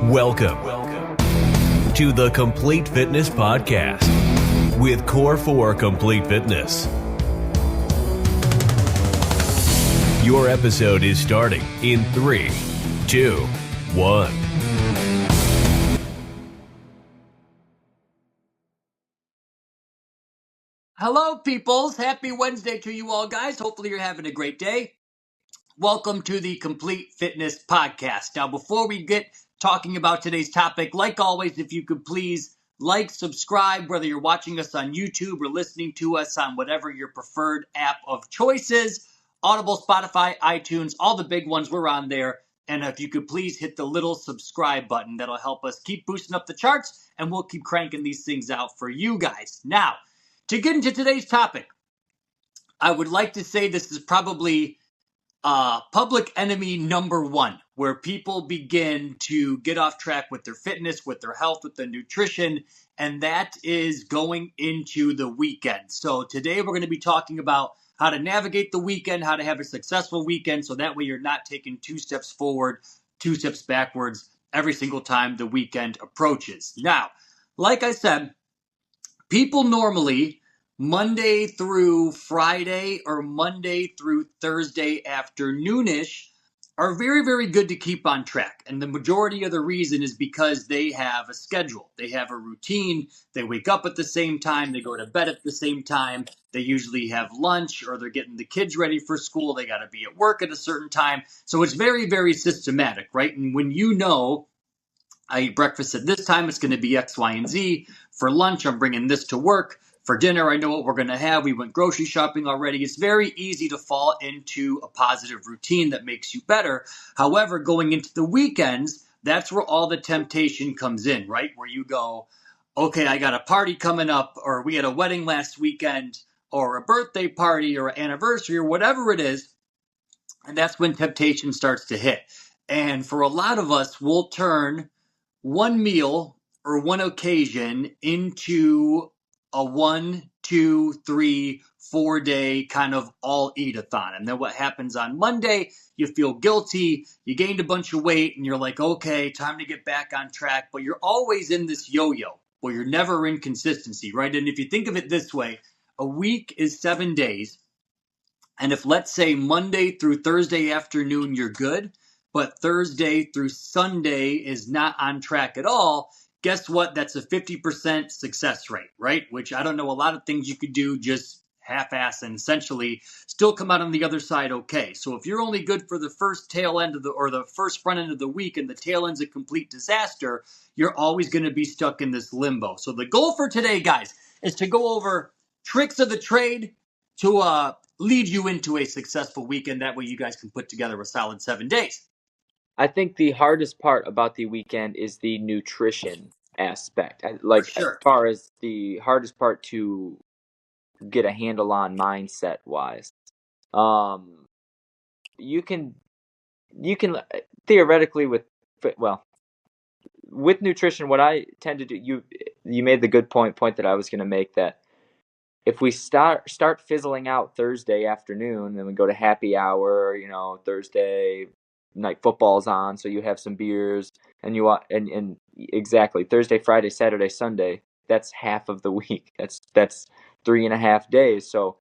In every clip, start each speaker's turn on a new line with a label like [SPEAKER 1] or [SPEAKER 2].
[SPEAKER 1] Welcome to the Complete Fitness Podcast with Core 4 Complete Fitness. Your episode is starting in 3, 2, 1.
[SPEAKER 2] Hello, peoples. Happy Wednesday to you all, guys. Hopefully you're having a great day. Welcome to the Complete Fitness Podcast. Now, before we get talking about today's topic, like always, if you could please like, subscribe, whether you're watching us on YouTube or listening to us on whatever your preferred app of choice is, Audible, Spotify, iTunes, all the big ones, we're on there. And if you could please hit the little subscribe button, that'll help us keep boosting up the charts, and we'll keep cranking these things out for you guys. Now, to get into today's topic, I would like to say this is probably public enemy number one, where people begin to get off track with their fitness, with their health, with their nutrition, and that is going into the weekend. So today we're going to be talking about how to navigate the weekend, how to have a successful weekend, so that way you're not taking 2 steps forward, 2 steps backwards every single time the weekend approaches. Now, like I said, people normally Monday through Friday or Monday through Thursday afternoonish are very, very good to keep on track. And the majority of the reason is because they have a schedule. They have a routine. They wake up at the same time. They go to bed at the same time. They usually have lunch, or they're getting the kids ready for school. They got to be at work at a certain time. So it's very, very systematic, right? And when you know I eat breakfast at this time, it's going to be X, Y, and Z. For lunch, I'm bringing this to work. For dinner, I know what we're going to have. We went grocery shopping already. It's very easy to fall into a positive routine that makes you better. However, going into the weekends, that's where all the temptation comes in, right? Where you go, okay, I got a party coming up, or we had a wedding last weekend, or a birthday party, or an anniversary, or whatever it is. And that's when temptation starts to hit. And for a lot of us, we'll turn one meal or one occasion into a 1, 2, 3, 4 day kind of all eat-a-thon. And then what happens on Monday, you feel guilty, you gained a bunch of weight, and you're like, okay, time to get back on track. But you're always in this yo-yo where you're never in consistency, right? And if you think of it this way, a week is 7 days. And if, let's say, Monday through Thursday afternoon, you're good, but Thursday through Sunday is not on track at all, guess what? That's a 50% success rate, right? Which I don't know, a lot of things you could do just half-ass and essentially still come out on the other side okay. So if you're only good for the first tail end of the first front end of the week, and the tail end's a complete disaster, you're always going to be stuck in this limbo. So the goal for today, guys, is to go over tricks of the trade to lead you into a successful weekend. That way you guys can put together a solid 7 days.
[SPEAKER 3] I think the hardest part about the weekend is the nutrition aspect.
[SPEAKER 2] For sure.
[SPEAKER 3] As far as the hardest part to get a handle on mindset wise. You can theoretically with nutrition, what I tend to do, you made the good point that I was going to make, that if we start fizzling out Thursday afternoon, then we go to happy hour, Thursday night football's on, so you have some beers, and and exactly Thursday, Friday, Saturday, Sunday, that's half of the week. That's 3.5 days. So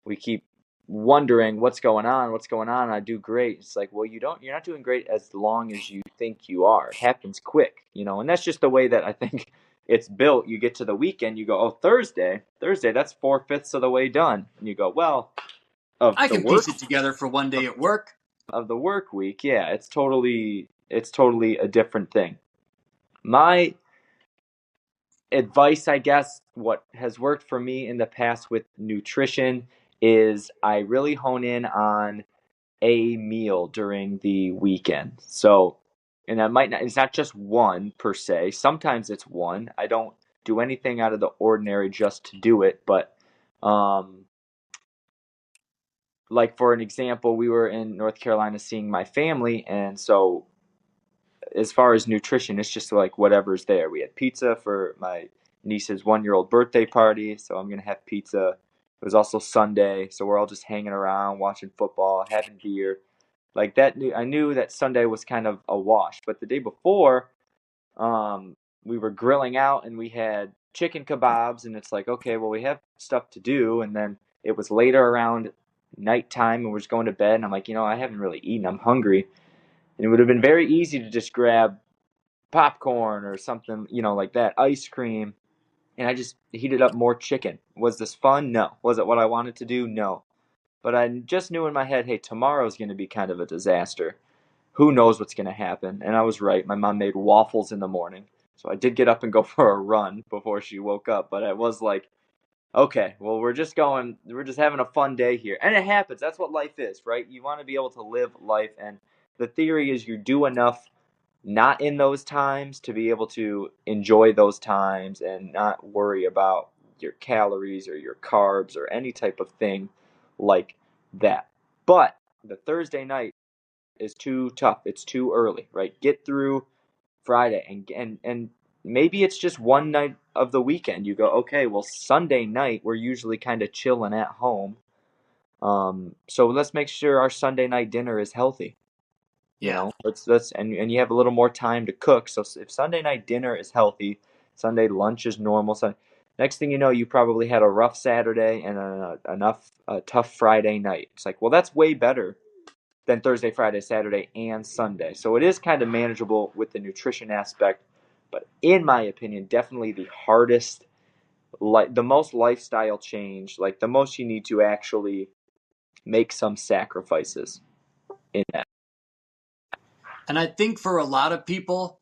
[SPEAKER 3] we keep wondering what's going on. I do great. It's like, well, you're not doing great as long as you think you are. It happens quick, and that's just the way that I think it's built. You get to the weekend, you go, oh, Thursday, that's 4/5 of the way done. And you go, well,
[SPEAKER 2] I can piece it together for one day at work.
[SPEAKER 3] Of the work week, yeah, it's totally a different thing. My advice, I guess, what has worked for me in the past with nutrition is I really hone in on a meal during the weekend. So, and it's not just one per se. Sometimes it's one. I don't do anything out of the ordinary just to do it, but like for an example, we were in North Carolina seeing my family, and so as far as nutrition, it's just like whatever's there. We had pizza for my niece's 1-year-old birthday party, so I'm going to have pizza. It was also Sunday, so we're all just hanging around, watching football, having beer. Like that, I knew that Sunday was kind of a wash, but the day before, we were grilling out and we had chicken kebabs, and it's like, okay, well, we have stuff to do. And then it was later around nighttime and we're just going to bed. And I'm like, I haven't really eaten. I'm hungry. And it would have been very easy to just grab popcorn or something, like that, ice cream. And I just heated up more chicken. Was this fun? No. Was it what I wanted to do? No. But I just knew in my head, hey, tomorrow's going to be kind of a disaster. Who knows what's going to happen? And I was right. My mom made waffles in the morning. So I did get up and go for a run before she woke up. But I was like, okay, well, we're just having a fun day here. And it happens. That's what life is, right? You want to be able to live life. And the theory is you do enough not in those times to be able to enjoy those times and not worry about your calories or your carbs or any type of thing like that. But the Thursday night is too tough. It's too early, right? Get through Friday and maybe it's just one night of the weekend. You go, okay, well, Sunday night we're usually kind of chilling at home. So let's make sure our Sunday night dinner is healthy.
[SPEAKER 2] Yeah.
[SPEAKER 3] Let's and you have a little more time to cook. So if Sunday night dinner is healthy, Sunday lunch is normal. So next thing you know, you probably had a rough Saturday and a tough Friday night. It's like, well, that's way better than Thursday, Friday, Saturday, and Sunday. So it is kind of manageable with the nutrition aspect. But in my opinion, definitely the hardest, the most lifestyle change, like the most you need to actually make some sacrifices in that.
[SPEAKER 2] And I think for a lot of people,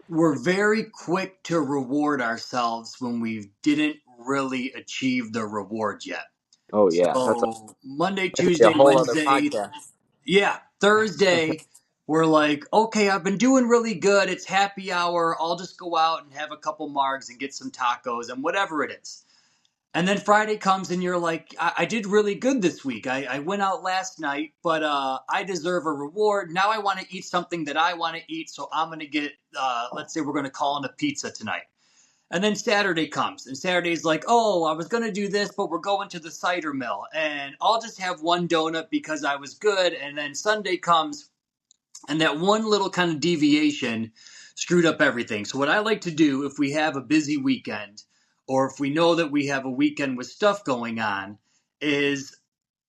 [SPEAKER 2] we're very quick to reward ourselves when we didn't really achieve the reward yet.
[SPEAKER 3] Oh yeah,
[SPEAKER 2] So Monday,
[SPEAKER 3] that'd be a
[SPEAKER 2] Tuesday,
[SPEAKER 3] whole other
[SPEAKER 2] Wednesday,
[SPEAKER 3] podcast.
[SPEAKER 2] yeah, Thursday, we're like, okay, I've been doing really good. It's happy hour. I'll just go out and have a couple margs and get some tacos and whatever it is. And then Friday comes and you're like, I did really good this week. I went out last night, but I deserve a reward. Now I want to eat something that I want to eat. So I'm going to get, let's say we're going to call in a pizza tonight. And then Saturday comes, and Saturday's like, oh, I was going to do this, but we're going to the cider mill. And I'll just have one donut because I was good. And then Sunday comes, and that one little kind of deviation screwed up everything. So what I like to do if we have a busy weekend, or if we know that we have a weekend with stuff going on, is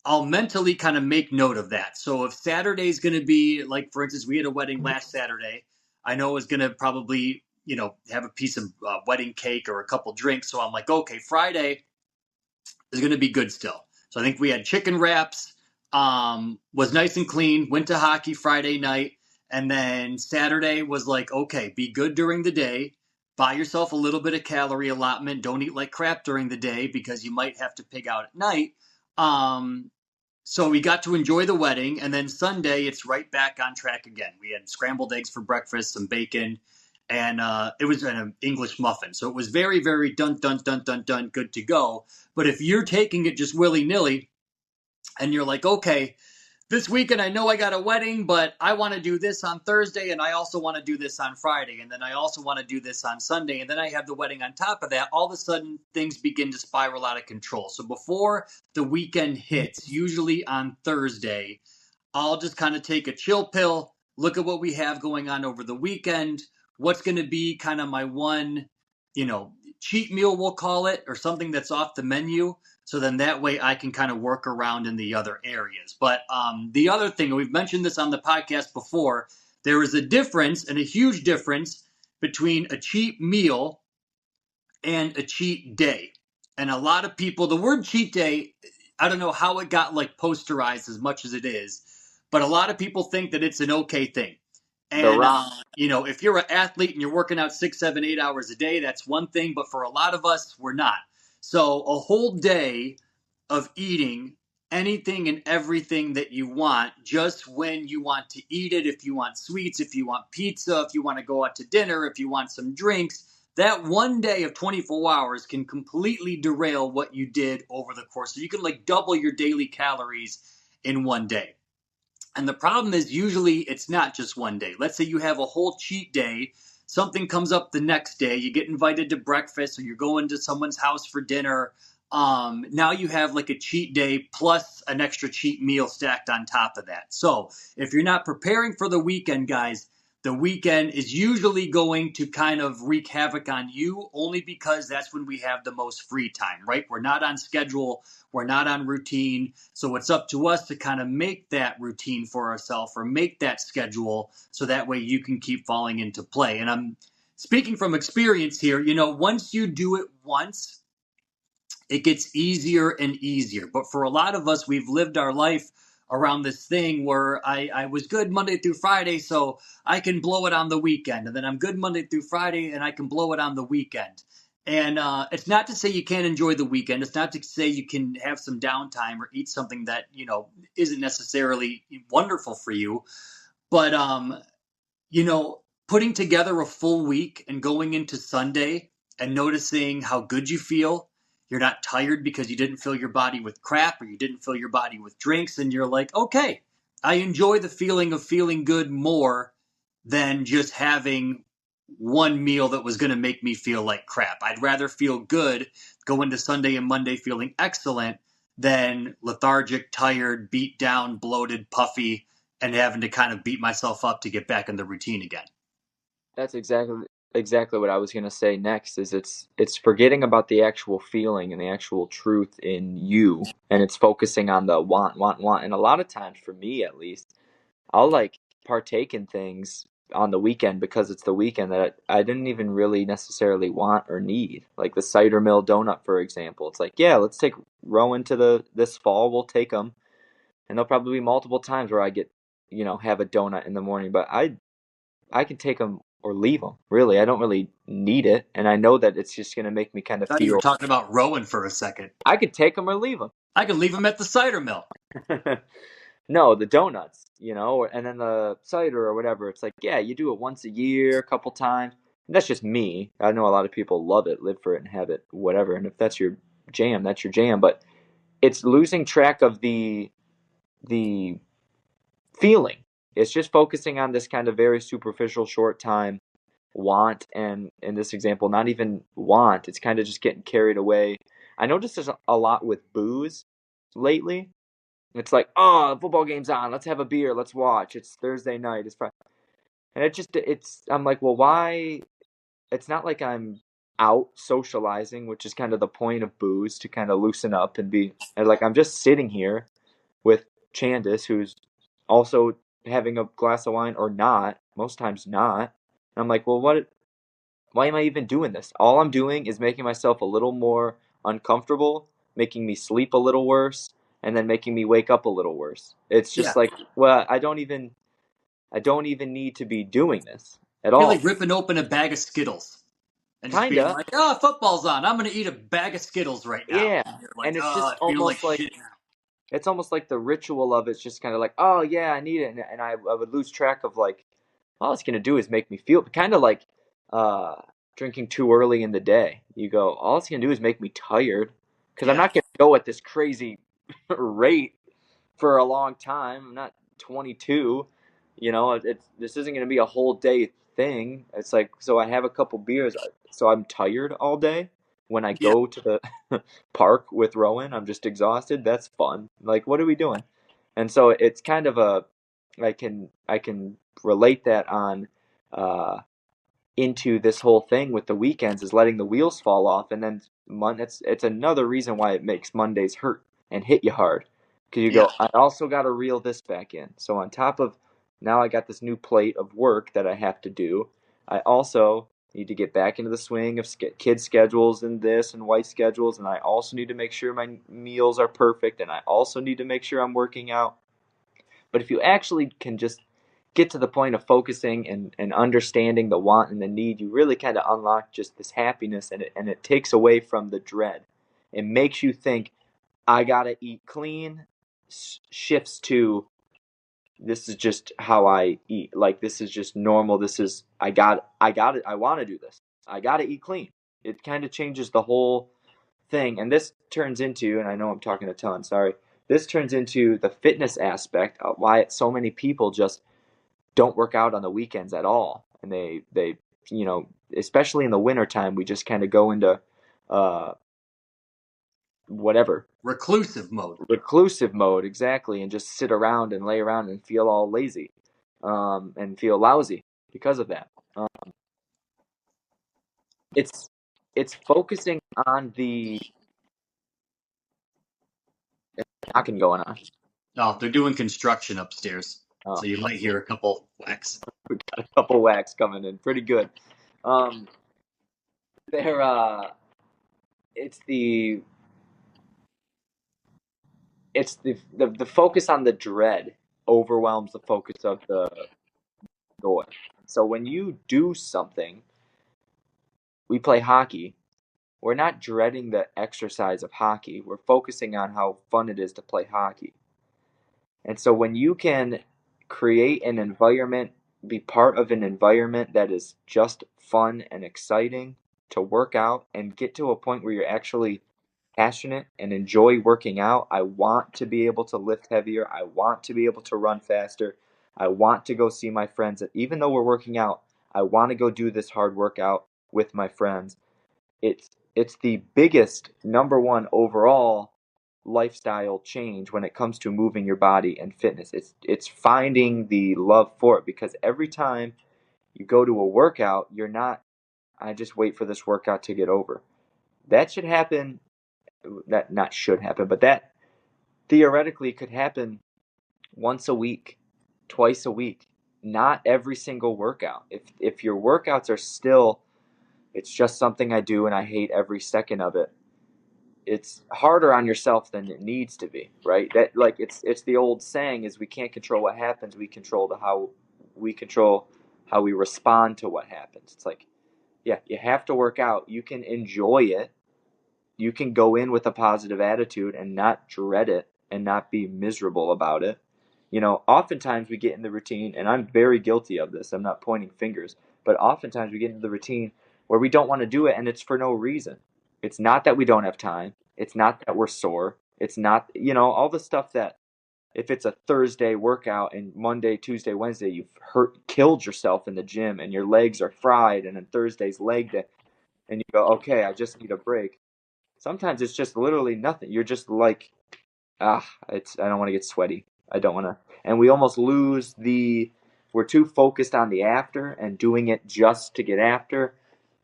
[SPEAKER 2] I'll mentally kind of make note of that. So if Saturday's going to be, like, for instance, we had a wedding last Saturday. I know it was going to probably, have a piece of wedding cake or a couple drinks. So I'm like, okay, Friday is going to be good still. So I think we had chicken wraps, was nice and clean, went to hockey Friday night. And then Saturday was like, okay, be good during the day. Buy yourself a little bit of calorie allotment. Don't eat like crap during the day because you might have to pig out at night. So we got to enjoy the wedding. And then Sunday, it's right back on track again. We had scrambled eggs for breakfast, some bacon, and it was an English muffin. So it was very, very dun, dun, dun, dun, dun, good to go. But if you're taking it just willy-nilly and you're like, okay, this weekend I know I got a wedding, but I want to do this on Thursday, and I also want to do this on Friday, and then I also want to do this on Sunday, and then I have the wedding on top of that, all of a sudden things begin to spiral out of control. So before the weekend hits, usually on Thursday, I'll just kind of take a chill pill, look at what we have going on over the weekend, what's going to be kind of my one, cheat meal, we'll call it, or something that's off the menu. So then that way I can kind of work around in the other areas. But the other thing, and we've mentioned this on the podcast before, there is a difference, and a huge difference, between a cheat meal and a cheat day. And a lot of people, the word cheat day, I don't know how it got like posterized as much as it is, but a lot of people think that it's an okay thing. And, if you're an athlete and you're working out 6, 7, 8 hours a day, that's one thing. But for a lot of us, we're not. So a whole day of eating anything and everything that you want, just when you want to eat it, if you want sweets, if you want pizza, if you want to go out to dinner, if you want some drinks, that one day of 24 hours can completely derail what you did over the course. So you can like double your daily calories in one day. And the problem is usually it's not just one day. Let's say you have a whole cheat day. Something comes up the next day. You get invited to breakfast or you're going to someone's house for dinner. Now you have like a cheat day plus an extra cheat meal stacked on top of that. So if you're not preparing for the weekend, guys, the weekend is usually going to kind of wreak havoc on you only because that's when we have the most free time, right? We're not on schedule, we're not on routine. So it's up to us to kind of make that routine for ourselves or make that schedule so that way you can keep falling into play. And I'm speaking from experience here, once you do it once, it gets easier and easier. But for a lot of us, we've lived our life around this thing where I was good Monday through Friday, so I can blow it on the weekend. And then I'm good Monday through Friday, and I can blow it on the weekend. And it's not to say you can't enjoy the weekend. It's not to say you can have some downtime or eat something that, isn't necessarily wonderful for you. But, putting together a full week and going into Sunday and noticing how good you feel. You're not tired because you didn't fill your body with crap or you didn't fill your body with drinks. And you're like, okay, I enjoy the feeling of feeling good more than just having one meal that was going to make me feel like crap. I'd rather feel good, go into Sunday and Monday feeling excellent than lethargic, tired, beat down, bloated, puffy, and having to kind of beat myself up to get back in the routine again.
[SPEAKER 3] That's exactly what I was gonna say next. Is it's forgetting about the actual feeling and the actual truth in you, and it's focusing on the want. And a lot of times, for me at least, I'll like partake in things on the weekend because it's the weekend that I didn't even really necessarily want or need. Like the cider mill donut, for example. It's like, yeah, let's take Rowan to this fall. We'll take them, and there'll probably be multiple times where I get have a donut in the morning, but I can take them or leave them. Really, I don't really need it, and I know that it's just gonna make me kind
[SPEAKER 2] I
[SPEAKER 3] of
[SPEAKER 2] thought you were
[SPEAKER 3] feel.
[SPEAKER 2] talking about Rowan for a second.
[SPEAKER 3] I could take them or leave them.
[SPEAKER 2] I could leave him at the cider mill.
[SPEAKER 3] No, the donuts, and then the cider or whatever. It's like, yeah, you do it once a year, a couple times. And that's just me. I know a lot of people love it, live for it, and have it, whatever. And if that's your jam, that's your jam. But it's losing track of the feeling. It's just focusing on this kind of very superficial, short time want, and in this example, not even want. It's kind of just getting carried away. I noticed this a lot with booze lately. It's like, oh, the football game's on. Let's have a beer. Let's watch. It's Thursday night. It's Friday. And I'm like, well, why? It's not like I'm out socializing, which is kind of the point of booze, to kind of loosen up and be, and like, I'm just sitting here with Chandis, who's also having a glass of wine or not, most times not. And I'm like, well, why am I even doing this? All I'm doing is making myself a little more uncomfortable, making me sleep a little worse, and then making me wake up a little worse. It's just like, well, I don't even need to be doing this at
[SPEAKER 2] I feel
[SPEAKER 3] all.
[SPEAKER 2] like ripping open a bag of Skittles and just being
[SPEAKER 3] Kinda,
[SPEAKER 2] like, oh, football's on. I'm going to eat a bag of Skittles right now.
[SPEAKER 3] yeah.
[SPEAKER 2] And you're like,
[SPEAKER 3] And it's
[SPEAKER 2] oh,
[SPEAKER 3] just
[SPEAKER 2] I feel like
[SPEAKER 3] almost like
[SPEAKER 2] shit now.
[SPEAKER 3] it's almost like the ritual of it's just kind of like, oh yeah, I need it, and I would lose track of like, all it's gonna do is make me feel kind of like drinking too early in the day. You go, all it's gonna do is make me tired because I'm not gonna go at this crazy rate for a long time. I'm not 22. This isn't gonna be a whole day thing. It's like, so I have a couple beers, so I'm tired all day. When I go to the park with Rowan, I'm just exhausted. That's fun. Like, what are we doing? And so it's kind of I can relate that on into this whole thing with the weekends, is letting the wheels fall off, and then it's another reason why it makes Mondays hurt and hit you hard, because you go, I also got to reel this back in. So on top of now I got this new plate of work that I have to do, I also need to get back into the swing of kid schedules and this and wife schedules, and I also need to make sure my meals are perfect, and I also need to make sure I'm working out. But if you actually can just get to the point of focusing and understanding the want and the need, you really kind of unlock just this happiness, and it takes away from the dread. It makes you think, I gotta eat clean, shifts to, this is just how I eat. Like, this is just normal. This is, I got it. I want to do this. I got to eat clean. It kind of changes the whole thing. And this turns into, and I know I'm talking a ton, sorry. This turns into the fitness aspect of why so many people just don't work out on the weekends at all. And they especially in the wintertime, we just kind of go into, whatever.
[SPEAKER 2] Reclusive mode,
[SPEAKER 3] exactly, and just sit around and lay around and feel all lazy, and feel lousy. because of that. It's focusing on the knocking going on.
[SPEAKER 2] Oh, they're doing construction upstairs,
[SPEAKER 3] Oh,
[SPEAKER 2] so you might hear a couple whacks.
[SPEAKER 3] we got a couple whacks coming in, pretty good. They're it's the the focus on the dread overwhelms the focus of the joy. So when you do something, we play hockey. We're not dreading the exercise of hockey. We're focusing on how fun it is to play hockey. And so when you can create an environment, be part of an environment that is just fun and exciting to work out and get to a point where you're actually passionate and enjoy working out. I want to be able to lift heavier. I want to be able to run faster. I want to go see my friends. Even though we're working out, I want to go do this hard workout with my friends. It's the biggest number one overall lifestyle change when it comes to moving your body and fitness. It's finding the love for it, because every time you go to a workout, you're not, I just wait for this workout to get over. That should happen. That not should happen, but that theoretically could happen once a week, twice a week, not every single workout. If your workouts are still, it's just something I do and I hate every second of it, it's harder on yourself than it needs to be, right? That, like, it's the old saying is we can't control what happens, we control how we respond to what happens. It's like, yeah, you have to work out. You can enjoy it. You can go in with a positive attitude and not dread it and not be miserable about it. Oftentimes we get in the routine, and I'm very guilty of this. I'm not pointing fingers, but oftentimes we get into the routine where we don't want to do it, and it's for no reason. It's not that we don't have time. It's not that we're sore. It's not, all the stuff that if it's a Thursday workout and Monday, Tuesday, Wednesday, you've killed yourself in the gym and your legs are fried, and then Thursday's leg day, and you go, okay, I just need a break. Sometimes it's just literally nothing. You're just like, I don't want to get sweaty. I don't want to. And we almost lose we're too focused on the after and doing it just to get after,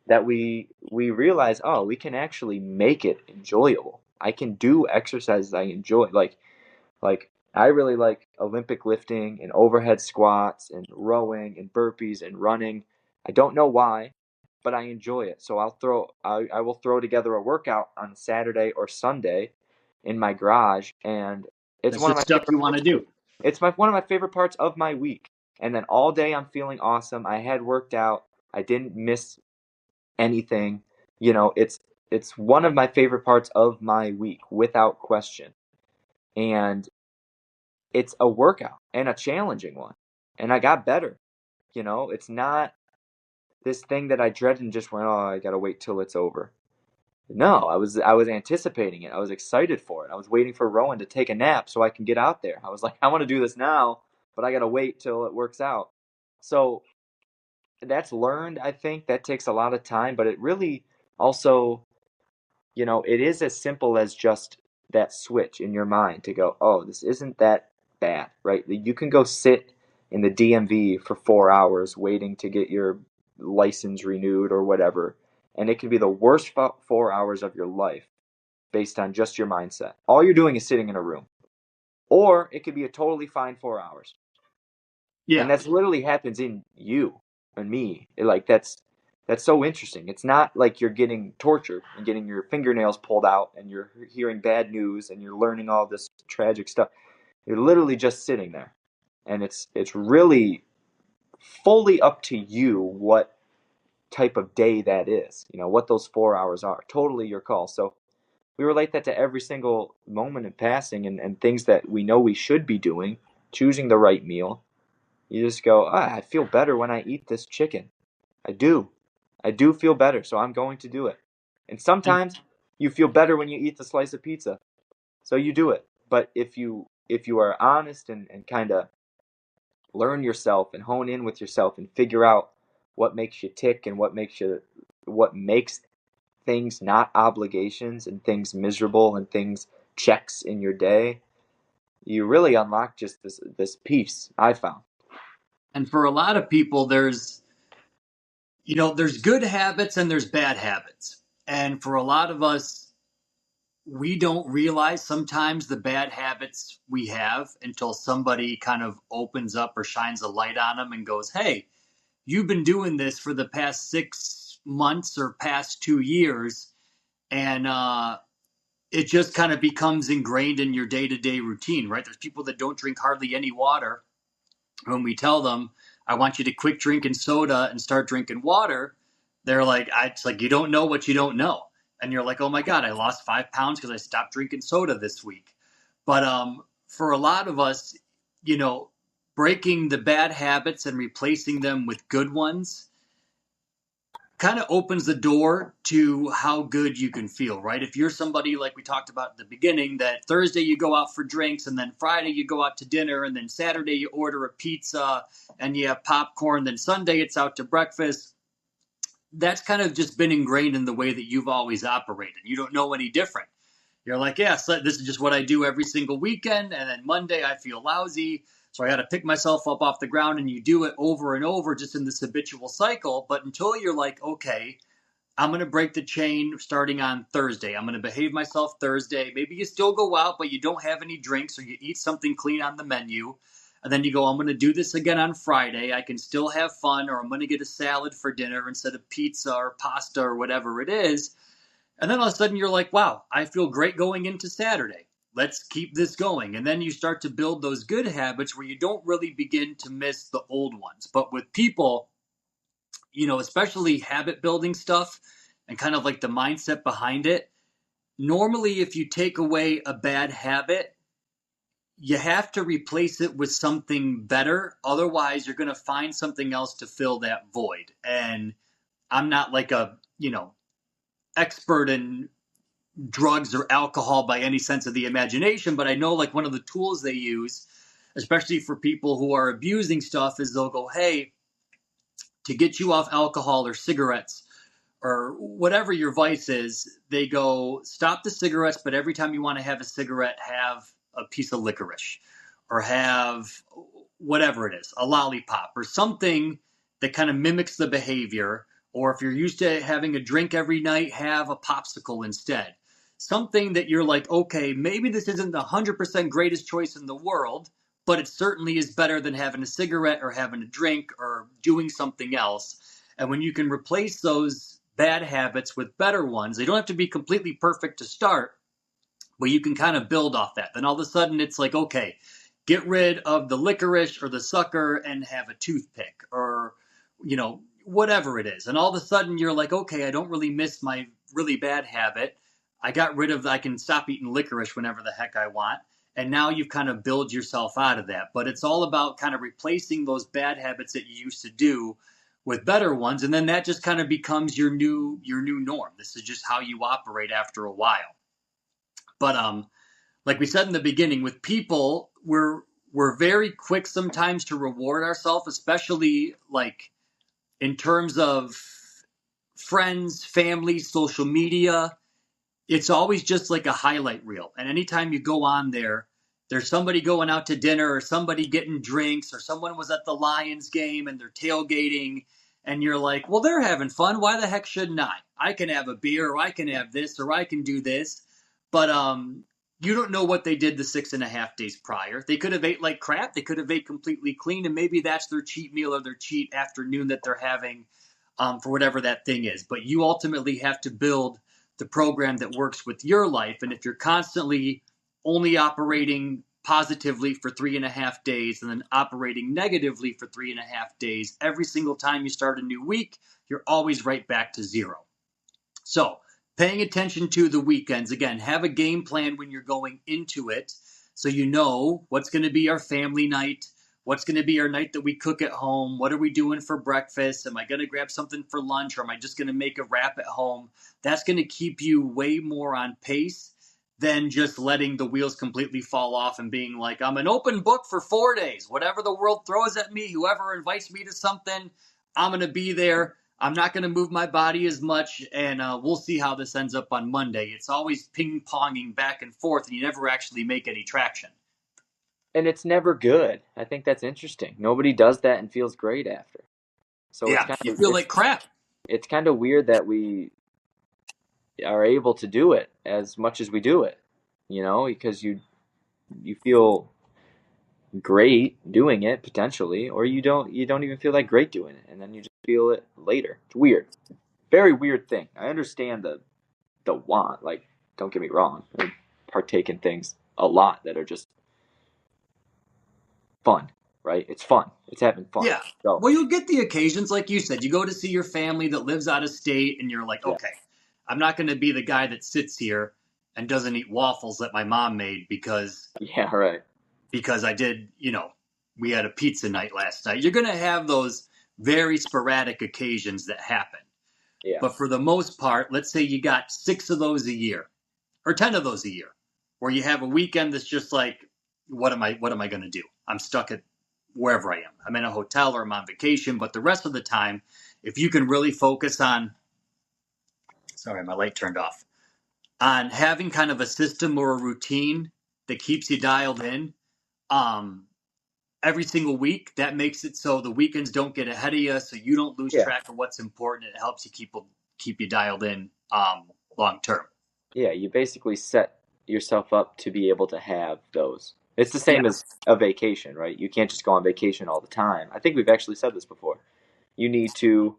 [SPEAKER 3] that we realize, oh, we can actually make it enjoyable. I can do exercises I enjoy. Like I really like Olympic lifting and overhead squats and rowing and burpees and running. I don't know why, but I enjoy it. So I will throw together a workout on Saturday or Sunday in my garage, and it's
[SPEAKER 2] That's
[SPEAKER 3] one of
[SPEAKER 2] the
[SPEAKER 3] my
[SPEAKER 2] stuff
[SPEAKER 3] favorite
[SPEAKER 2] you want to do.
[SPEAKER 3] It's one of my favorite parts of my week. And then all day I'm feeling awesome. I had worked out. I didn't miss anything. It's one of my favorite parts of my week without question. And it's a workout and a challenging one. And I got better. It's not this thing that I dread and just went, oh, I got to wait till it's over. No, I was anticipating it. I was excited for it. I was waiting for Rowan to take a nap so I can get out there. I was like, I want to do this now, but I got to wait till it works out. So that's learned, I think. That takes a lot of time, but it really also, it is as simple as just that switch in your mind to go, oh, this isn't that bad, right? You can go sit in the DMV for 4 hours waiting to get your license renewed or whatever, and it could be the worst 4 hours of your life based on just your mindset. All you're doing is sitting in a room. Or it could be a totally fine 4 hours.
[SPEAKER 2] Yeah.
[SPEAKER 3] And that's literally happens in you and me. That's so interesting. It's not like you're getting tortured and getting your fingernails pulled out and you're hearing bad news and you're learning all this tragic stuff. You're literally just sitting there. And it's really fully up to you what type of day that is, what those 4 hours are. Totally your call. So we relate that to every single moment in passing and things that we know we should be doing, choosing the right meal. You just go, I feel better when I eat this chicken. I do feel better, so I'm going to do it. And sometimes you feel better when you eat the slice of pizza, so you do it. But if you are honest and kind of learn yourself and hone in with yourself and figure out what makes you tick and what makes things not obligations and things miserable and things checks in your day, you really unlock just this peace, I found.
[SPEAKER 2] And for a lot of people, there's good habits and there's bad habits. And for a lot of us, we don't realize sometimes the bad habits we have until somebody kind of opens up or shines a light on them and goes, hey, you've been doing this for the past 6 months or past 2 years. And it just kind of becomes ingrained in your day-to-day routine, right? There's people that don't drink hardly any water. When we tell them, I want you to quit drinking soda and start drinking water, they're like, it's like, you don't know what you don't know. And you're like, oh my God, I lost 5 pounds because I stopped drinking soda this week. But for a lot of us, breaking the bad habits and replacing them with good ones kind of opens the door to how good you can feel, right? If you're somebody like we talked about at the beginning, that Thursday you go out for drinks and then Friday you go out to dinner and then Saturday you order a pizza and you have popcorn, then Sunday it's out to breakfast. That's kind of just been ingrained in the way that you've always operated. You don't know any different. You're like, yeah, so this is just what I do every single weekend. And then Monday I feel lousy. So I got to pick myself up off the ground, and you do it over and over just in this habitual cycle. But until you're like, okay, I'm going to break the chain starting on Thursday. I'm going to behave myself Thursday. Maybe you still go out, but you don't have any drinks or you eat something clean on the menu. And then you go, I'm going to do this again on Friday. I can still have fun, or I'm going to get a salad for dinner instead of pizza or pasta or whatever it is. And then all of a sudden you're like, wow, I feel great going into Saturday. Let's keep this going. And then you start to build those good habits where you don't really begin to miss the old ones. But with people, especially habit building stuff and kind of like the mindset behind it, normally if you take away a bad habit, you have to replace it with something better. Otherwise, you're going to find something else to fill that void. And I'm not like a, expert in drugs or alcohol by any sense of the imagination, but I know like one of the tools they use, especially for people who are abusing stuff, is they'll go, hey, to get you off alcohol or cigarettes or whatever your vice is, they go, stop the cigarettes, but every time you want to have a cigarette, have a piece of licorice or have whatever it is, a lollipop or something that kind of mimics the behavior. Or if you're used to having a drink every night, have a popsicle instead. Something that you're like, okay, maybe this isn't the 100% greatest choice in the world, but it certainly is better than having a cigarette or having a drink or doing something else. And when you can replace those bad habits with better ones, they don't have to be completely perfect to start, but you can kind of build off that. Then all of a sudden it's like, okay, get rid of the licorice or the sucker and have a toothpick or, whatever it is. And all of a sudden you're like, okay, I don't really miss my really bad habit. I can stop eating licorice whenever the heck I want. And now you've kind of built yourself out of that. But it's all about kind of replacing those bad habits that you used to do with better ones. And then that just kind of becomes your new norm. This is just how you operate after a while. But like we said in the beginning, with people, we're very quick sometimes to reward ourselves, especially like in terms of friends, family, social media. It's always just like a highlight reel. And anytime you go on there, there's somebody going out to dinner or somebody getting drinks or someone was at the Lions game and they're tailgating. And you're like, well, they're having fun. Why the heck shouldn't I? I can have a beer or I can have this or I can do this. But you don't know what they did the 6.5 days prior. They could have ate like crap. They could have ate completely clean. And maybe that's their cheat meal or their cheat afternoon that they're having for whatever that thing is. But you ultimately have to build the program that works with your life. And if you're constantly only operating positively for 3.5 days and then operating negatively for 3.5 days, every single time you start a new week, you're always right back to zero. So paying attention to the weekends, again, have a game plan when you're going into it so you know what's going to be our family night, what's going to be our night that we cook at home, what are we doing for breakfast, am I going to grab something for lunch or am I just going to make a wrap at home? That's going to keep you way more on pace than just letting the wheels completely fall off and being like, I'm an open book for 4 days. Whatever the world throws at me, whoever invites me to something, I'm going to be there. I'm not going to move my body as much, and we'll see how this ends up on Monday. It's always ping-ponging back and forth, and you never actually make any traction.
[SPEAKER 3] And it's never good. I think that's interesting. Nobody does that and feels great after. So
[SPEAKER 2] Yeah, you feel like crap.
[SPEAKER 3] it's kind of weird that we are able to do it as much as we do it, because you feel great doing it potentially, or you don't even feel that great doing it, and then you just feel it later. It's weird, very weird thing. I understand the want. Like, don't get me wrong, I partake in things a lot that are just fun, right? It's fun. It's having fun.
[SPEAKER 2] Yeah.
[SPEAKER 3] So
[SPEAKER 2] Well, you'll get the occasions, like you said, you go to see your family that lives out of state, and you're like,
[SPEAKER 3] yeah,
[SPEAKER 2] okay, I'm not going to be the guy that sits here and doesn't eat waffles that my mom made
[SPEAKER 3] yeah, right,
[SPEAKER 2] because I did, we had a pizza night last night. You're going to have those very sporadic occasions that happen.
[SPEAKER 3] yeah,
[SPEAKER 2] But for the most part, let's say you got 6 of those a year or 10 of those a year, where you have a weekend that's just like, what am I going to do? I'm stuck at wherever I am. I'm in a hotel or I'm on vacation, but the rest of the time, if you can really focus on, sorry, my light turned off, on having kind of a system or a routine that keeps you dialed in, um, every single week, that makes it so the weekends don't get ahead of you, so you don't lose
[SPEAKER 3] yeah,
[SPEAKER 2] track of what's important. It helps you keep you dialed in long term.
[SPEAKER 3] yeah. You basically set yourself up to be able to have those. It's the
[SPEAKER 2] Yeah,
[SPEAKER 3] same as a vacation, right? You can't just go on vacation all the time. I think we've actually said this before. You need to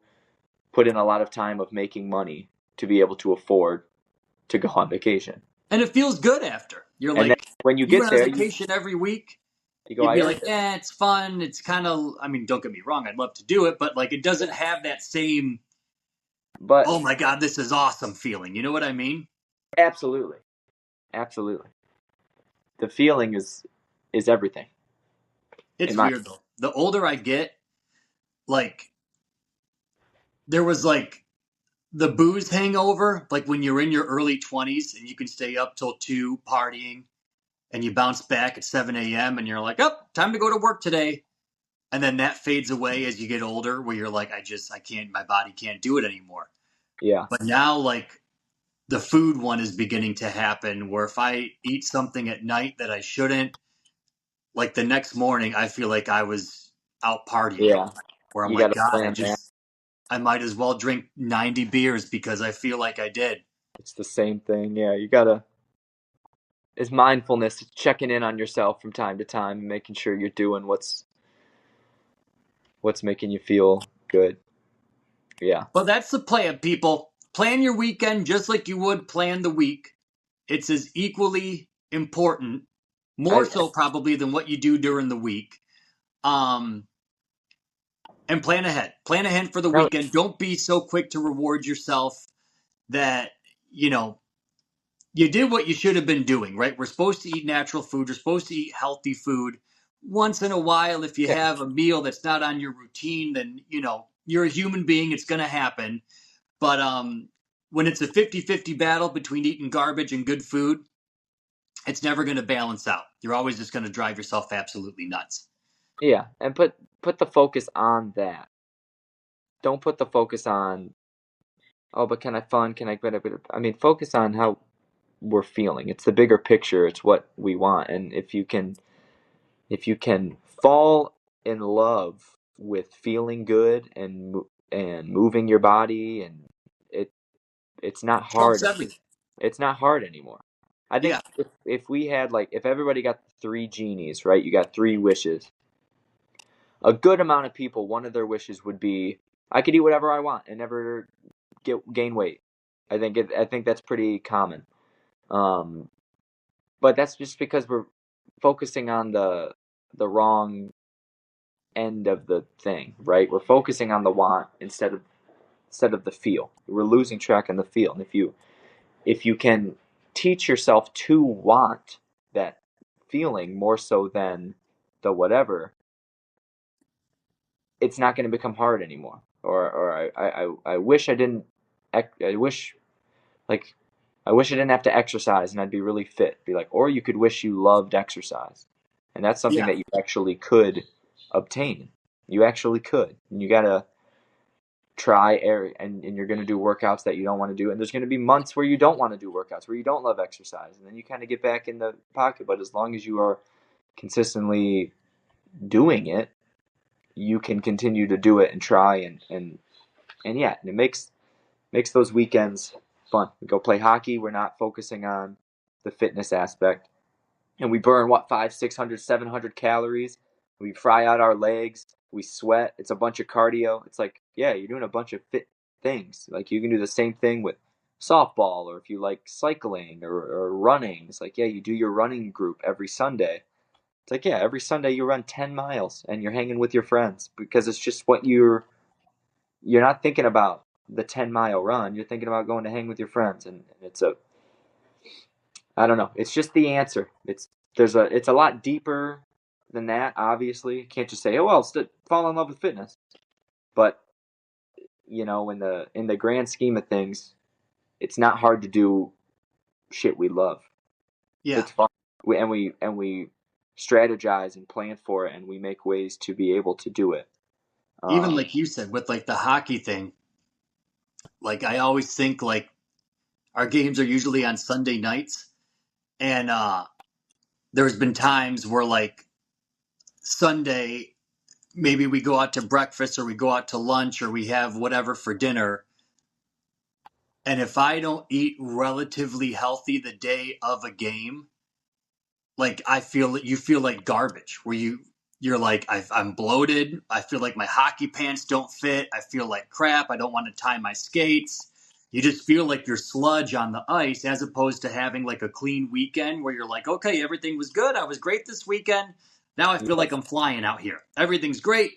[SPEAKER 3] put in a lot of time of making money to be able to afford to go on vacation.
[SPEAKER 2] and it feels good after. You're
[SPEAKER 3] And then
[SPEAKER 2] like,
[SPEAKER 3] when you
[SPEAKER 2] you
[SPEAKER 3] get
[SPEAKER 2] went on
[SPEAKER 3] there,
[SPEAKER 2] vacation every week.
[SPEAKER 3] you go,
[SPEAKER 2] You'd
[SPEAKER 3] I
[SPEAKER 2] be
[SPEAKER 3] earned
[SPEAKER 2] like,
[SPEAKER 3] it.
[SPEAKER 2] yeah, it's fun. It's kind of, I mean, don't get me wrong. I'd love to do it, but like, it doesn't have that same,
[SPEAKER 3] But
[SPEAKER 2] oh my God, this is awesome feeling. You know what I mean?
[SPEAKER 3] absolutely, absolutely, the feeling is everything. In
[SPEAKER 2] It's
[SPEAKER 3] my
[SPEAKER 2] weird though. The older I get, like, there was like the booze hangover, like when you're in your early 20s and you can stay up till 2 partying and you bounce back at 7 a.m. and you're like, oh, time to go to work today. And then that fades away as you get older, where you're like, I can't, my body can't do it anymore.
[SPEAKER 3] yeah,
[SPEAKER 2] But now, like, the food one is beginning to happen where if I eat something at night that I shouldn't, like the next morning, I feel like I was out partying all
[SPEAKER 3] yeah.
[SPEAKER 2] night. Where I'm
[SPEAKER 3] You got
[SPEAKER 2] like,
[SPEAKER 3] to
[SPEAKER 2] God,
[SPEAKER 3] plan that.
[SPEAKER 2] I might as well drink 90 beers because I feel like I did.
[SPEAKER 3] It's the same thing. Yeah, you gotta. It's mindfulness. It's checking in on yourself from time to time, and making sure you're doing what's making you feel good. Yeah,
[SPEAKER 2] But that's the plan, people. Plan your weekend just like you would plan the week. It's as equally important, more
[SPEAKER 3] I
[SPEAKER 2] so probably than what you do during the week. Um, and plan ahead. Plan ahead for the
[SPEAKER 3] no,
[SPEAKER 2] weekend. Don't be so quick to reward yourself that, you know, you did what you should have been doing, right? We're supposed to eat natural food. You're supposed to eat healthy food. Once in a while, if you
[SPEAKER 3] yeah,
[SPEAKER 2] have a meal that's not on your routine, then, you're a human being. It's going to happen. But when it's a 50-50 battle between eating garbage and good food, it's never going to balance out. You're always just going to drive yourself absolutely nuts.
[SPEAKER 3] yeah, and put the focus on that. Don't put the focus on, oh, but can I fun? Can I? I mean, focus on how we're feeling. It's the bigger picture. It's what we want. And if you can fall in love with feeling good and moving your body, and it it's not
[SPEAKER 2] Trumps
[SPEAKER 3] hard.
[SPEAKER 2] everything.
[SPEAKER 3] It's not hard anymore. I think
[SPEAKER 2] Yeah.
[SPEAKER 3] if we had, like, if everybody got 3 genies, right? You got 3 wishes. A good amount of people, one of their wishes would be, I could eat whatever I want and never gain weight. I think that's pretty common. Um, but that's just because we're focusing on the wrong end of the thing, right? We're focusing on the want instead of the feel. We're losing track on the feel. And if you can teach yourself to want that feeling more so than the whatever, it's not going to become hard anymore. Or I wish I didn't. I wish, like, I wish I didn't have to exercise and I'd be really fit. Be like, or you could wish you loved exercise, and that's something
[SPEAKER 2] Yeah.
[SPEAKER 3] that you actually could obtain. You actually could, and you gotta try and you're gonna do workouts that you don't want to do, and there's gonna be months where you don't want to do workouts, where you don't love exercise, and then you kind of get back in the pocket. But as long as you are consistently doing it, you can continue to do it and try and yeah, and it makes those weekends fun. We go play hockey. We're not focusing on the fitness aspect, and we burn 500, 600, 700 calories. We fry out our legs. We sweat. It's a bunch of cardio. It's like, yeah, you're doing a bunch of fit things. Like you can do the same thing with softball, or if you like cycling or running. It's like, yeah, you do your running group every Sunday. It's like, yeah, every Sunday you run 10 miles and you're hanging with your friends, because it's just what you're not thinking about the 10-mile run. You're thinking about going to hang with your friends. And I don't know. It's just the answer. It's a lot deeper than that, obviously. You can't just say, oh, well, fall in love with fitness. But, in the grand scheme of things, it's not hard to do shit we love.
[SPEAKER 2] Yeah.
[SPEAKER 3] It's fun. We strategize and plan for it, and we make ways to be able to do it.
[SPEAKER 2] Even like you said, with like the hockey thing, like I always think like our games are usually on Sunday nights, and there's been times where like Sunday, maybe we go out to breakfast or we go out to lunch or we have whatever for dinner. And if I don't eat relatively healthy the day of a game, like you feel like garbage where you're like, I'm bloated. I feel like my hockey pants don't fit. I feel like crap. I don't want to tie my skates. You just feel like you're sludge on the ice, as opposed to having like a clean weekend where you're like, okay, everything was good. I was great this weekend. Now I feel like I'm flying out here. Everything's great.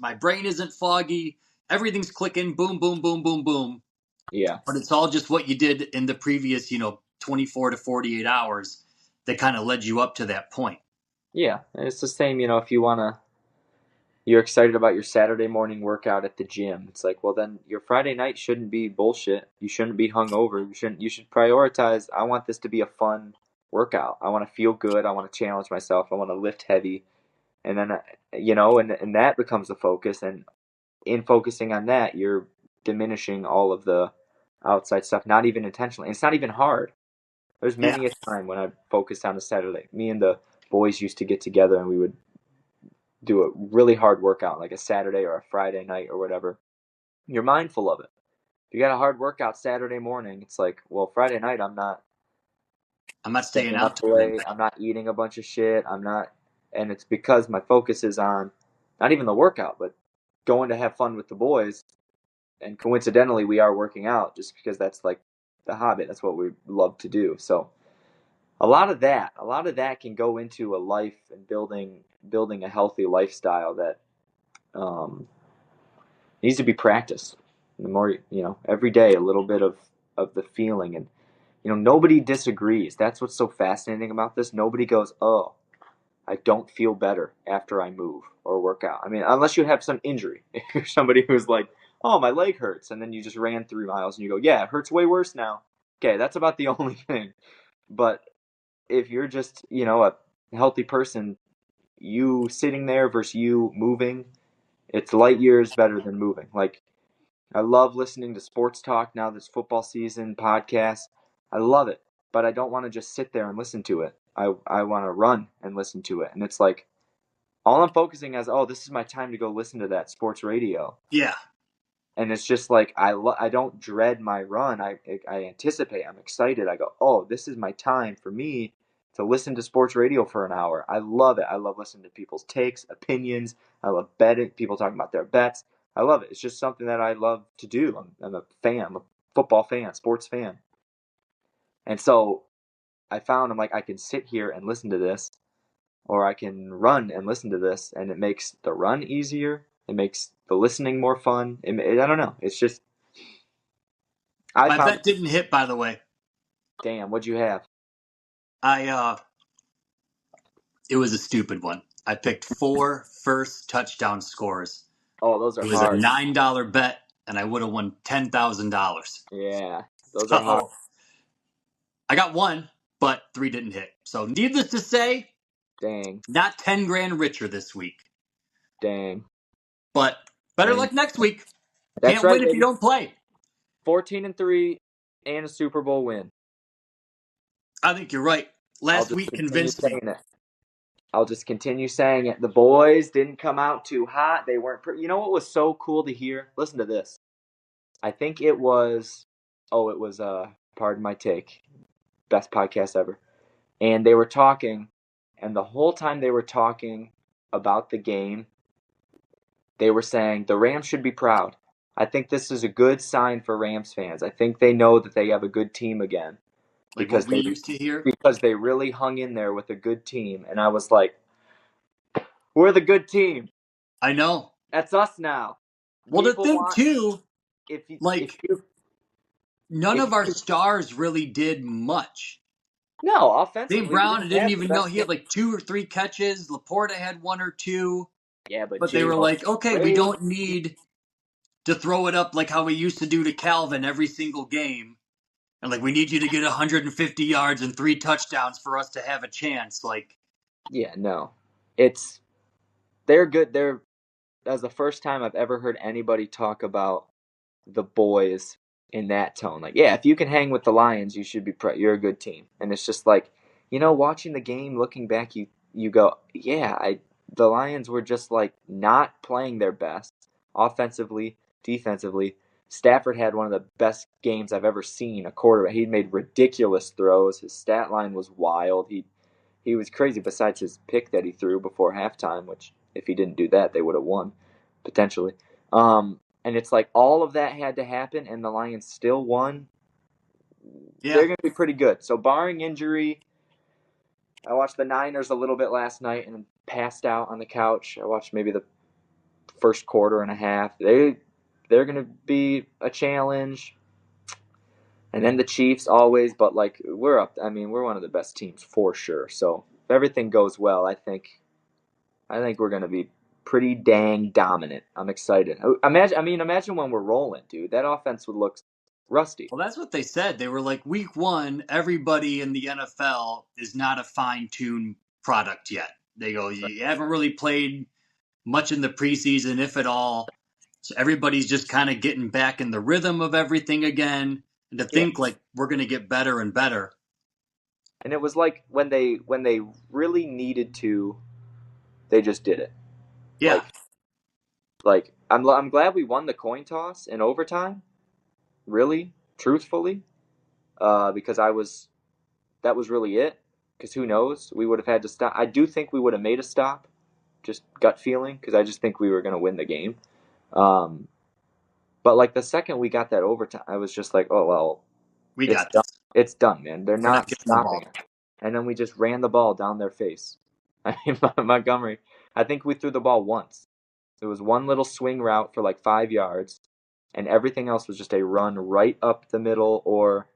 [SPEAKER 2] My brain isn't foggy. Everything's clicking. Boom, boom, boom, boom, boom.
[SPEAKER 3] Yeah.
[SPEAKER 2] But it's all just what you did in the previous, 24 to 48 hours that kind of led you up to that point.
[SPEAKER 3] Yeah. And it's the same, if you're excited about your Saturday morning workout at the gym. It's like, well, then your Friday night shouldn't be bullshit. You shouldn't be hungover. You should prioritize, I want this to be a fun workout. I want to feel good. I want to challenge myself. I want to lift heavy. And then, and that becomes the focus. And in focusing on that, you're diminishing all of the outside stuff, not even intentionally. And it's not even hard. There's many a time when I focused on a Saturday. Me and the boys used to get together and we would do a really hard workout, like a Saturday or a Friday night or whatever. You're mindful of it. If you got a hard workout Saturday morning, it's like, well, Friday night I'm not
[SPEAKER 2] staying out
[SPEAKER 3] late. I'm not eating a bunch of shit. And it's because my focus is on not even the workout, but going to have fun with the boys. And coincidentally, we are working out just because that's like the hobby. That's what we love to do. So a lot of that can go into a life and building a healthy lifestyle that needs to be practiced. The more, every day, a little bit of the feeling. And, nobody disagrees. That's what's so fascinating about this. Nobody goes, oh, I don't feel better after I move or work out. I mean, unless you have some injury. If you're somebody who's like, oh, my leg hurts, and then you just ran 3 miles and you go, yeah, it hurts way worse now. Okay, that's about the only thing. But if you're just, a healthy person, you sitting there versus you moving, it's light years better than moving. Like, I love listening to sports talk now, this football season, podcasts. I love it, but I don't want to just sit there and listen to it. I want to run and listen to it. And it's like, all I'm focusing is, oh, this is my time to go listen to that sports radio.
[SPEAKER 2] Yeah.
[SPEAKER 3] And it's just like, I don't dread my run. I anticipate. I'm excited. I go, oh, this is my time for me to listen to sports radio for an hour. I love it. I love listening to people's takes, opinions. I love betting, people talking about their bets. I love it. It's just something that I love to do. I'm a fan. I'm a football fan, sports fan. And so I found, I'm like, I can sit here and listen to this, or I can run and listen to this, and it makes the run easier. It makes the listening more fun. I don't know. It's just...
[SPEAKER 2] My bet didn't hit, by the way.
[SPEAKER 3] Damn, what'd you have?
[SPEAKER 2] It was a stupid one. I picked 4 first touchdown scores.
[SPEAKER 3] Oh, those are hard.
[SPEAKER 2] It was a $9 bet, and I would have won $10,000.
[SPEAKER 3] Yeah, those are hard.
[SPEAKER 2] I got 1, but 3 didn't hit. So needless to say,
[SPEAKER 3] dang,
[SPEAKER 2] not 10 grand richer this week.
[SPEAKER 3] Dang.
[SPEAKER 2] But better luck next week.
[SPEAKER 3] That's
[SPEAKER 2] Can't
[SPEAKER 3] right,
[SPEAKER 2] win if
[SPEAKER 3] baby.
[SPEAKER 2] you don't play.
[SPEAKER 3] 14-3 and a Super Bowl win.
[SPEAKER 2] I think you're right. Last week convinced me.
[SPEAKER 3] I'll just continue saying it. The boys didn't come out too hot. They weren't. You know what was so cool to hear? Listen to this. I think it was. Oh, it was. Pardon my take. Best podcast ever. And they were talking, and the whole time they were talking about the game, they were saying the Rams should be proud. I think this is a good sign for Rams fans. I think they know that they have a good team again
[SPEAKER 2] Like
[SPEAKER 3] because
[SPEAKER 2] what we used to hear.
[SPEAKER 3] because they really hung in there with a good team. And I was like, we're the good team.
[SPEAKER 2] I know.
[SPEAKER 3] That's us now.
[SPEAKER 2] Well, the
[SPEAKER 3] People
[SPEAKER 2] thing
[SPEAKER 3] want
[SPEAKER 2] too,
[SPEAKER 3] if you
[SPEAKER 2] like
[SPEAKER 3] if you
[SPEAKER 2] none
[SPEAKER 3] if
[SPEAKER 2] of our
[SPEAKER 3] you,
[SPEAKER 2] stars really did much.
[SPEAKER 3] no
[SPEAKER 2] Dave
[SPEAKER 3] offensively we
[SPEAKER 2] Brown, I
[SPEAKER 3] didn't
[SPEAKER 2] didn't
[SPEAKER 3] have the
[SPEAKER 2] even know
[SPEAKER 3] best
[SPEAKER 2] he
[SPEAKER 3] game.
[SPEAKER 2] had like 2 or 3 catches. Laporta had 1 or 2,
[SPEAKER 3] Yeah, but
[SPEAKER 2] but they were
[SPEAKER 3] J-Mo
[SPEAKER 2] like, okay, we
[SPEAKER 3] Ray,
[SPEAKER 2] don't need to throw it up like how we used to do to Calvin every single game. And like, we need you to get 150 yards and 3 touchdowns for us to have a chance. Like,
[SPEAKER 3] yeah, no. They're good. That's the first time I've ever heard anybody talk about the boys in that tone. Like, yeah, if you can hang with the Lions, you should be you're a good team. And it's just like, watching the game, looking back, you go, yeah, the Lions were just like not playing their best offensively, defensively. Stafford had one of the best games I've ever seen. A quarterback, he made ridiculous throws. His stat line was wild. He was crazy. Besides his pick that he threw before halftime, which if he didn't do that, they would have won potentially. And it's like all of that had to happen, and the Lions still won.
[SPEAKER 2] yeah.
[SPEAKER 3] They're going to be pretty good. So barring injury, I watched the Niners a little bit last night and passed out on the couch. I watched maybe the first quarter and a half. They're going to be a challenge. And then the Chiefs always, but like we're up. I mean, we're one of the best teams for sure. So if everything goes well, I think we're going to be pretty dang dominant. I'm excited. Imagine when we're rolling, dude. That offense would look rusty.
[SPEAKER 2] Well, that's what they said. They were like, week 1, everybody in the NFL is not a fine-tuned product yet. They go, you haven't really played much in the preseason, if at all. So everybody's just kind of getting back in the rhythm of everything again. And to think like we're going to get better and better.
[SPEAKER 3] And it was like when they really needed to, they just did it.
[SPEAKER 2] Yeah.
[SPEAKER 3] Like I'm glad we won the coin toss in overtime. Really, truthfully, because that was really it. Because who knows? We would have had to stop. I do think we would have made a stop, just gut feeling, because I just think we were going to win the game. But like the second we got that overtime, I was just like, oh well,
[SPEAKER 2] We
[SPEAKER 3] it's
[SPEAKER 2] got
[SPEAKER 3] done.
[SPEAKER 2] this.
[SPEAKER 3] It's done, man. They're
[SPEAKER 2] We're not
[SPEAKER 3] not
[SPEAKER 2] getting the ball.
[SPEAKER 3] stopping it. And then we just ran the ball down their face. I mean, Montgomery, I think we threw the ball once. It was one little swing route for like 5 yards, and everything else was just a run right up the middle or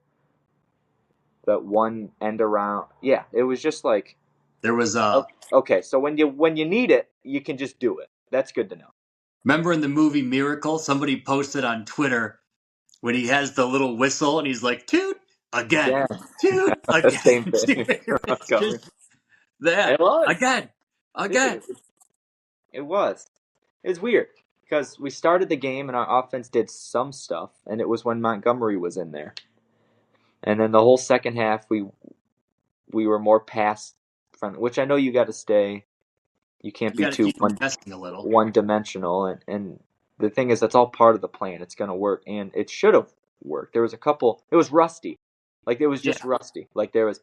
[SPEAKER 3] that one end around. Yeah, it was just like
[SPEAKER 2] There was
[SPEAKER 3] okay. So when you need it, you can just do it. That's good to know.
[SPEAKER 2] remember in the movie Miracle, somebody posted on Twitter when he has the little whistle and he's like, toot again,
[SPEAKER 3] Yeah,
[SPEAKER 2] toot
[SPEAKER 3] the same
[SPEAKER 2] again.
[SPEAKER 3] thing.
[SPEAKER 2] It's just
[SPEAKER 3] It
[SPEAKER 2] that
[SPEAKER 3] was.
[SPEAKER 2] again.
[SPEAKER 3] Dude, it was. It's weird because we started the game and our offense did some stuff, and it was when Montgomery was in there. And then the whole second half, we were more pass front, which I know you got to stay. You can't
[SPEAKER 2] You
[SPEAKER 3] be
[SPEAKER 2] got to
[SPEAKER 3] too
[SPEAKER 2] keep investing a little.
[SPEAKER 3] one dimensional, and the thing is, that's all part of the plan. It's going to work, and it should have worked. There was a couple. It was rusty, like it was just rusty. Like there was.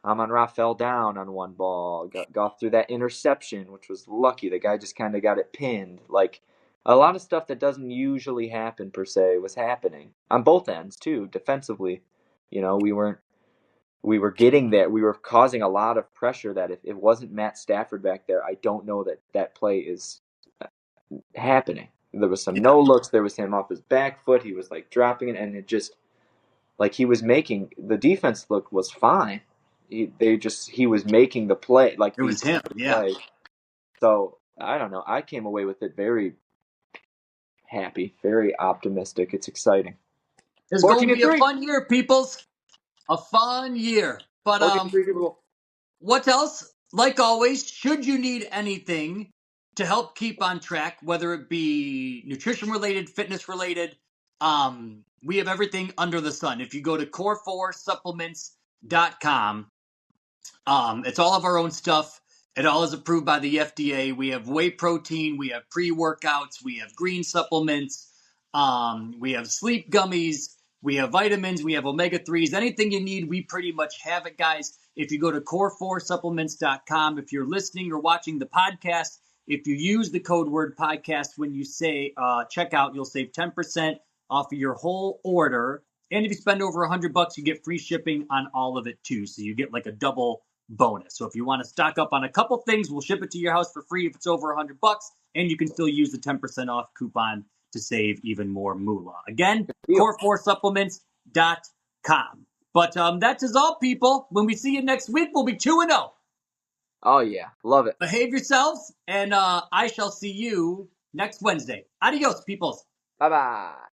[SPEAKER 3] Amon-Ra fell down on one ball, got through that interception, which was lucky. The guy just kind of got it pinned. Like a lot of stuff that doesn't usually happen per se was happening on both ends too. Defensively, we were getting there. We were causing a lot of pressure that if it wasn't Matt Stafford back there, I don't know that play is happening. There was some no looks. There was him off his back foot. He was like dropping it, and it just like he was making the defense look was fine. He was making the play like
[SPEAKER 2] it was him. Yeah.
[SPEAKER 3] play. So I don't know. I came away with it very happy, very optimistic. It's exciting.
[SPEAKER 2] It's going to be a fun year, peoples. A fun year. But
[SPEAKER 3] 14-3 Super Bowl.
[SPEAKER 2] What else? Like always, should you need anything to help keep on track, whether it be nutrition related, fitness related, we have everything under the sun. If you go to core4supplements.com, it's all of our own stuff. It all is approved by the FDA. We have whey protein, we have pre-workouts, we have green supplements, we have sleep gummies, we have vitamins, we have omega-3s. Anything you need, we pretty much have it, guys. If you go to core4supplements.com, if you're listening or watching the podcast, if you use the code word podcast when you say checkout, you'll save 10% off of your whole order. And if you spend over $100, you get free shipping on all of it too. So you get like a double bonus. So if you want to stock up on a couple things, we'll ship it to your house for free if it's over $100, and you can still use the 10% off coupon to save even more moolah. Again, core4supplements.com. But that's us all, people. When we see you next week, we'll be 2-0.
[SPEAKER 3] Oh, yeah. Love it.
[SPEAKER 2] Behave yourselves, and I shall see you next Wednesday. Adios, peoples.
[SPEAKER 3] Bye-bye.